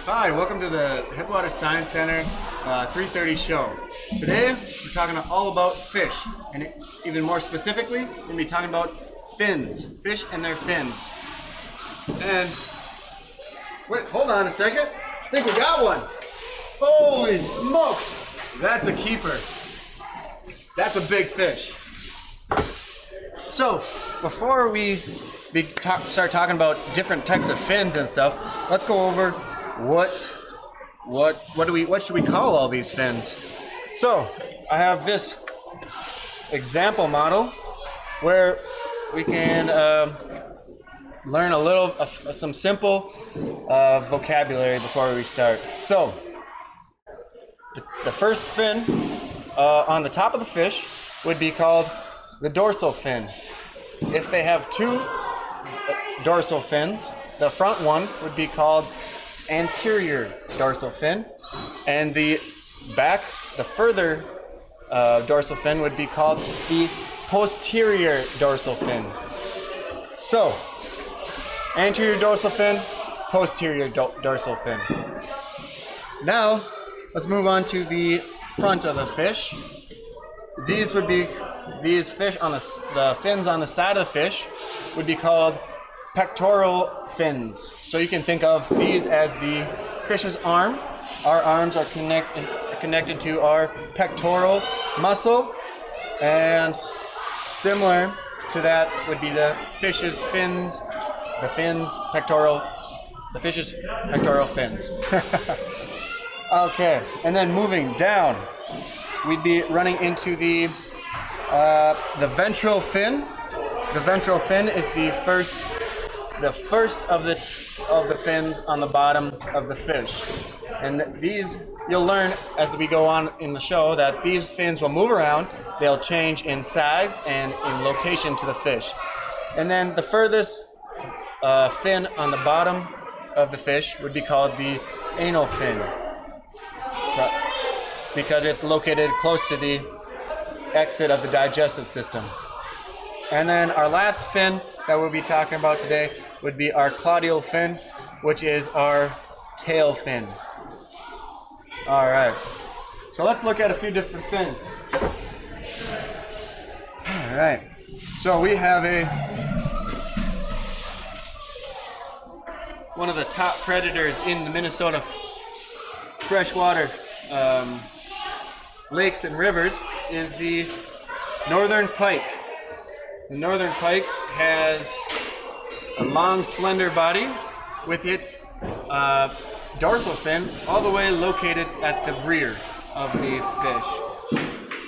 Hi, welcome to the Headwaters Science Center 3:30 show. Today, we're talking all about fish, and even more specifically, we're going to be talking about fins, fish and their fins. And, wait, hold on a second. I think we got one. Holy smokes, that's a keeper. That's a big fish. So, before we start talking about different types of fins and stuff, let's go over what should we call all these fins. So, I have this example model where we can learn a little some simple vocabulary before we start. So, the first fin on the top of the fish would be called the dorsal fin. If they have two dorsal fins, the front one would be called anterior dorsal fin, and the back, the further dorsal fin would be called the posterior dorsal fin. So, anterior dorsal fin, posterior dorsal fin. Now, let's move on to the front of the fish. These fish on the fins on the side of the fish would be called pectoral fins. So you can think of these as the fish's arm. Our arms are connected to our pectoral muscle, and similar to that would be the fish's fins. The fish's pectoral fins. Okay, and then moving down, we'd be running into the ventral fin. The ventral fin is the first of the fins on the bottom of the fish. And these, you'll learn as we go on in the show, that these fins will move around. They'll change in size and in location to the fish. And then the furthest fin on the bottom of the fish would be called the anal fin, because it's located close to the exit of the digestive system. And then our last fin that we'll be talking about today would be our claudial fin, which is our tail fin. All right, so let's look at a few different fins. All right, so we have one of the top predators in the Minnesota freshwater lakes and rivers is the northern pike. The northern pike has a long, slender body with its dorsal fin all the way located at the rear of the fish.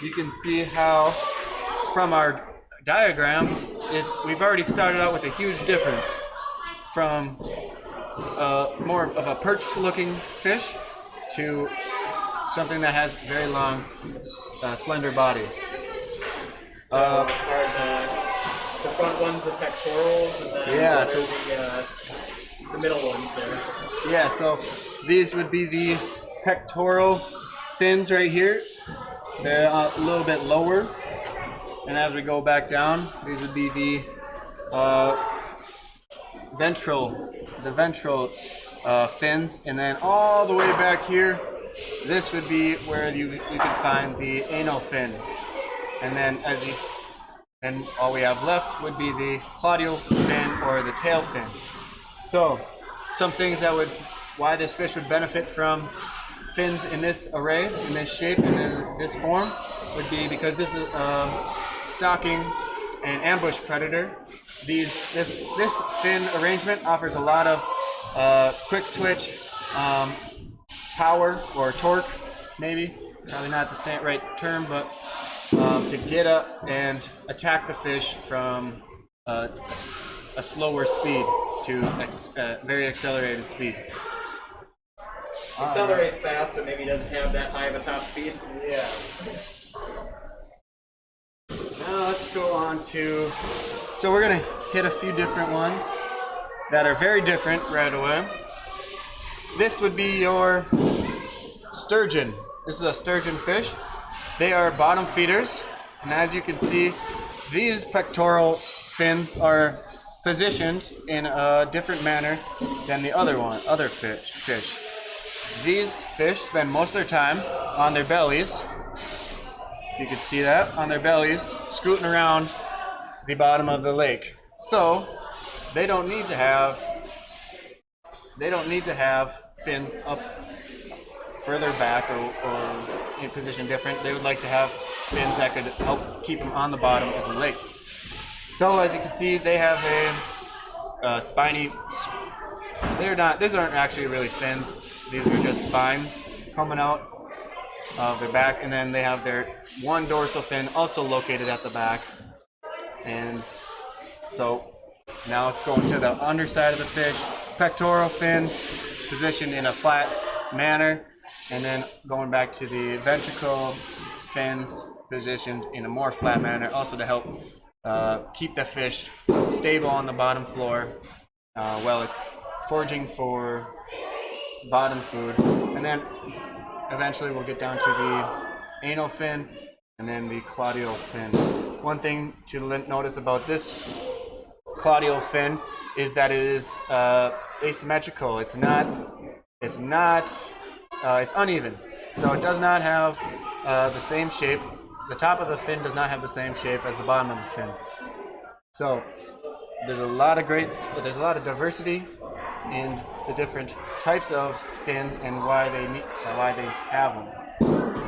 You can see how from our diagram, we've already started out with a huge difference from more of a perch-looking fish to something that has very long, slender body. Are the front ones the pectorals, and then yeah, so the middle ones there? Yeah, so these would be the pectoral fins right here. They're a little bit lower, and as we go back down, these would be the ventral fins, and then all the way back here, this would be where you can find the anal fin, and then and all we have left would be the claudial fin or the tail fin. So, some things why this fish would benefit from fins in this array, in this shape, and in this form, would be because this is stalking and ambush predator. This fin arrangement offers a lot of quick twitch, power or torque, maybe, probably not the right term, but to get up and attack the fish from a slower speed to very accelerated speed. Accelerates fast, but maybe doesn't have that high of a top speed. Yeah. Now let's go on to, so we're going to hit a few different ones that are very different right away. This would be your sturgeon. This is a sturgeon fish. They are bottom feeders, and as you can see, these pectoral fins are positioned in a different manner than the other fish. These fish spend most of their time on their bellies. If you can see that, on their bellies, scooting around the bottom of the lake. So they don't need to have fins up further back or in position different. They would like to have fins that could help keep them on the bottom of the lake. So as you can see, they have a spiny. These aren't actually really fins. These are just spines coming out of their back, and then they have their one dorsal fin also located at the back. And so now going to the underside of the fish, pectoral fins positioned in a flat manner, and then going back to the ventricle fins positioned in a more flat manner, also to help keep the fish stable on the bottom floor while it's foraging for bottom food. And then eventually we'll get down to the anal fin and then the claudial fin. One thing to notice about this claudial fin is that it is asymmetrical. It's uneven. So it does not have the same shape. The top of the fin does not have the same shape as the bottom of the fin. So there's a lot of diversity in the different types of fins and why they have them.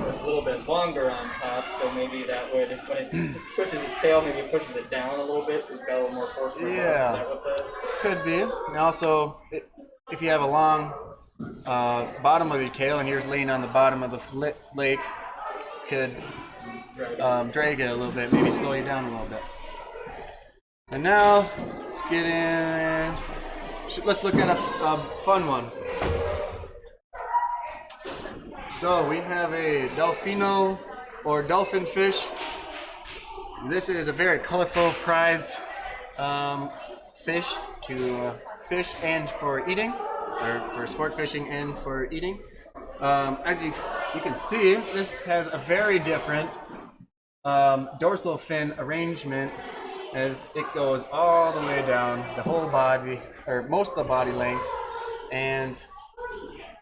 It's a little bit longer on top, so maybe that would, when it pushes its tail, maybe it pushes it down a little bit. It's got a little more force. Yeah, is that what that could be. And also, if you have a long bottom of your tail and you're laying on the bottom of the lake, could drag it a little bit, maybe slow you down a little bit. And now let's get in. Let's look at a fun one. So we have a Delfino or dolphin fish. This is a very colorful, prized fish to fish and for eating, or for sport fishing and for eating. As you can see, this has a very different dorsal fin arrangement, as it goes all the way down the whole body, or most of the body length, and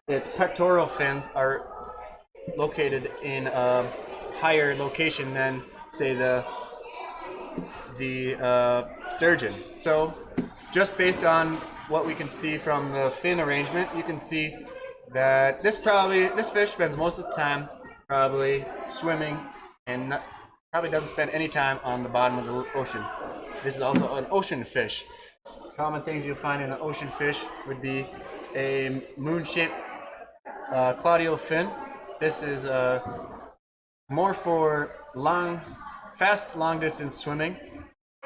its pectoral fins are located in a higher location than, say, the sturgeon. So just based on what we can see from the fin arrangement, you can see that this fish spends most of the time probably swimming and probably doesn't spend any time on the bottom of the ocean. This is also an ocean fish. Common things you'll find in the ocean fish would be a moon-shaped claudial fin. This is more for fast long distance swimming.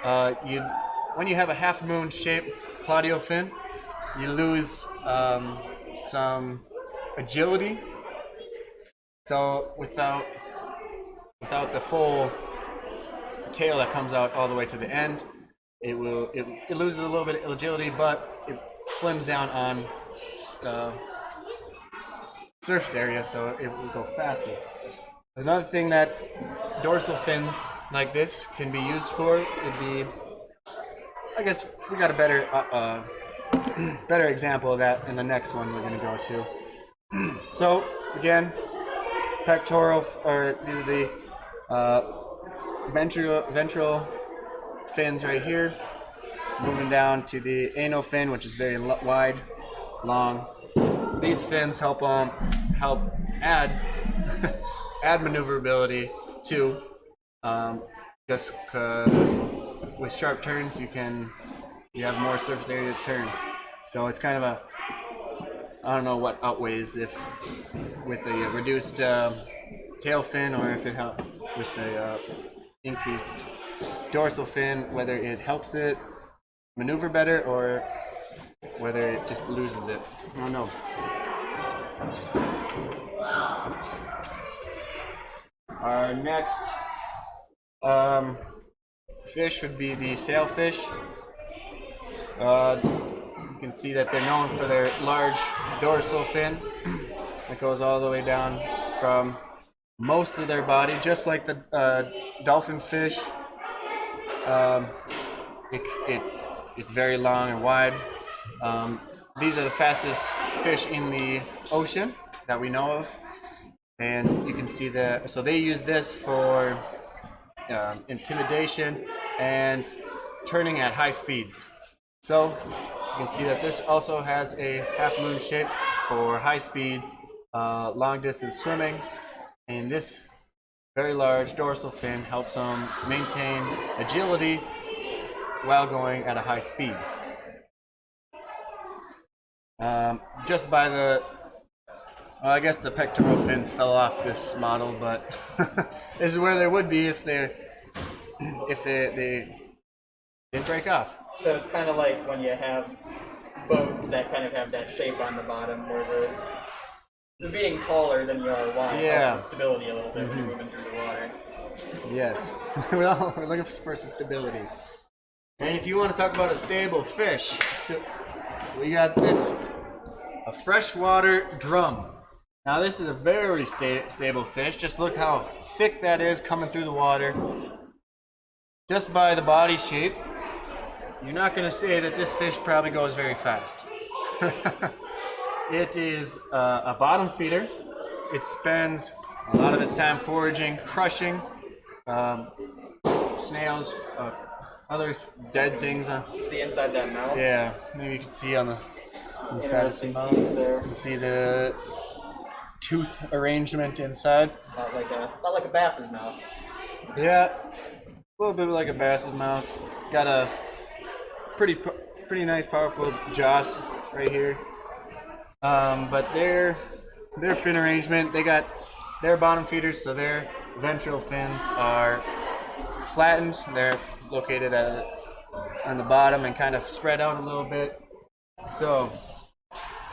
When you have a half moon shaped claudial fin, you lose some agility. So without the full tail that comes out all the way to the end, it loses a little bit of agility, but it slims down on surface area, so it will go faster. Another thing that dorsal fins like this can be used for would be, I guess we got a better example of that in the next one we're going to go to. So again, pectoral, or these are the ventral fins right here. Moving down to the anal fin, which is very wide, long. These fins help add add maneuverability too. Just because with sharp turns you have more surface area to turn. So it's kind of I don't know what outweighs, if with the reduced tail fin, or if it helps with the increased dorsal fin, whether it helps it maneuver better or whether it just loses it. I don't know. Our next fish would be the sailfish. You can see that they're known for their large dorsal fin that goes all the way down from most of their body, just like the dolphin fish. It it's very long and wide. These are the fastest fish in the ocean that we know of, and you can see that. So they use this for intimidation and turning at high speeds. So you can see that this also has a half moon shape for high speeds, long distance swimming, and this very large dorsal fin helps them maintain agility while going at a high speed. Just by the, well, I guess the pectoral fins fell off this model, but this is where they would be if they didn't break off. So it's kind of like when you have boats that kind of have that shape on the bottom, where they're being taller than you are wide, helps with stability a little bit when you're moving through the water. Yes. Well, we're looking for stability. And if you want to talk about a stable fish, we got this, a freshwater drum. Now this is a very stable fish. Just look how thick that is coming through the water. Just by the body shape, you're not going to say that this fish probably goes very fast. It is a bottom feeder. It spends a lot of its time foraging, crushing snails, other dead things. See inside that mouth? Yeah, maybe you can see on the inside of the mouth. You can see the tooth arrangement inside. Not like a bass's mouth. Yeah, a little bit like a bass's mouth. Got a pretty nice, powerful jaws right here. But their fin arrangement, they got their bottom feeders, so their ventral fins are flattened. They're located on the bottom and kind of spread out a little bit. So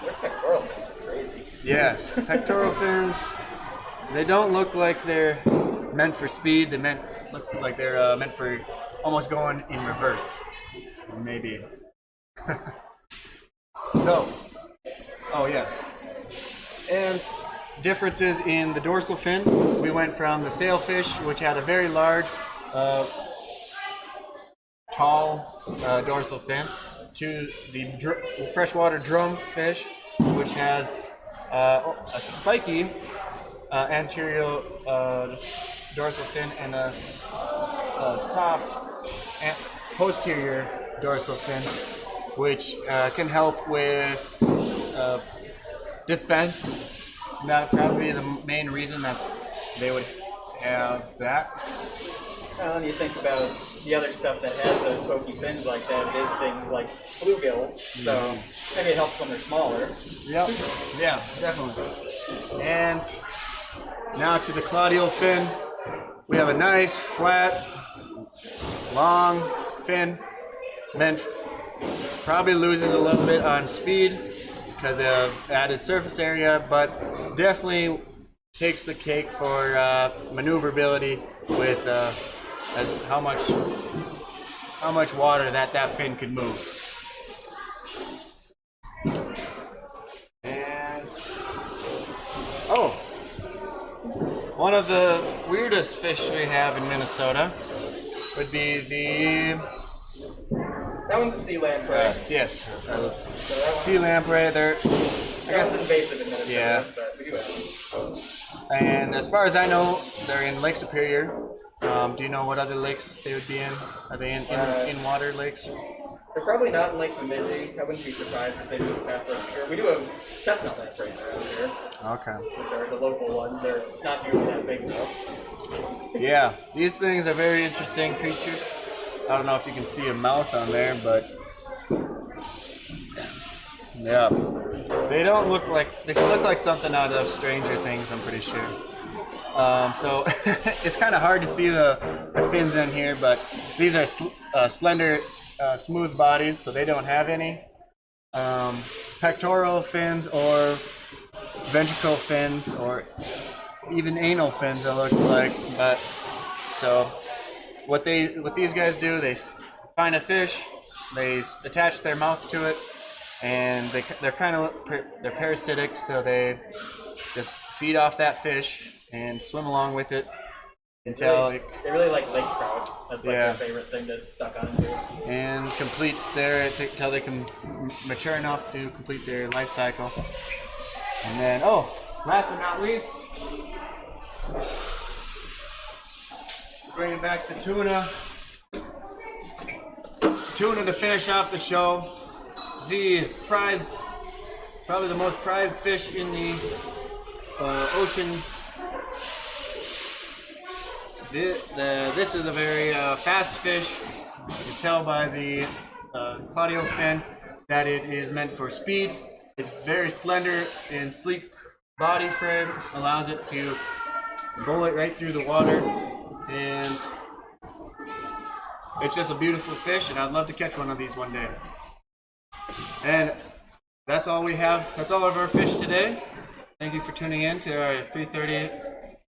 their pectoral fins are crazy. Yes, pectoral fins. They don't look like they're meant for speed. They look like they're meant for almost going in reverse. Maybe. So, oh yeah. And differences in the dorsal fin. We went from the sailfish, which had a very large, tall dorsal fin, to the freshwater drum fish, which has a spiky anterior dorsal fin and a soft posterior dorsal fin, which can help with defense. That would probably be the main reason that they would have that. Well, when you think about the other stuff that has those pokey fins like that, it is things like bluegills. So maybe it helps when they're smaller. Yep. Yeah, definitely. And now to the claudial fin. We have a nice, flat, long fin. Probably loses a little bit on speed because of added surface area, but definitely takes the cake for maneuverability with as how much water that fin could move. And oh, one of the weirdest fish we have in Minnesota would be the that one's a sea lamprey. Yes, sea lamprey. They're I guess invasive in Minnesota. Yeah. But we do have them. And as far as I know, they're in Lake Superior. Do you know what other lakes they would be in? Are they in water lakes? They're probably not in Lake Bemidji. I wouldn't be surprised if they moved past Lake Superior. We do have chestnut lampreys around here. Okay. Which are the local ones. They're not usually that big though. Yeah, these things are very interesting creatures. I don't know if you can see a mouth on there, but yeah, they don't look like, they can look like something out of Stranger Things, I'm pretty sure. So it's kind of hard to see the fins in here, but these are slender, smooth bodies, so they don't have any pectoral fins or ventricle fins or even anal fins, it looks like. But so what these guys do, they find a fish, they attach their mouth to it, and they're parasitic, so they just feed off that fish and swim along with it. They really like lake trout. That's like their favorite thing to suck onto. And completes until they can mature enough to complete their life cycle. And then, last but not least, bringing back the tuna. Tuna to finish off the show. Probably the most prized fish in the ocean. This is a very fast fish. You can tell by the Claudio fin that it is meant for speed. It's very slender and sleek body frame, allows it to bullet right through the water, and it's just a beautiful fish, and I'd love to catch one of these one day. And that's all we have. That's all of our fish today. Thank you for tuning in to our 3:30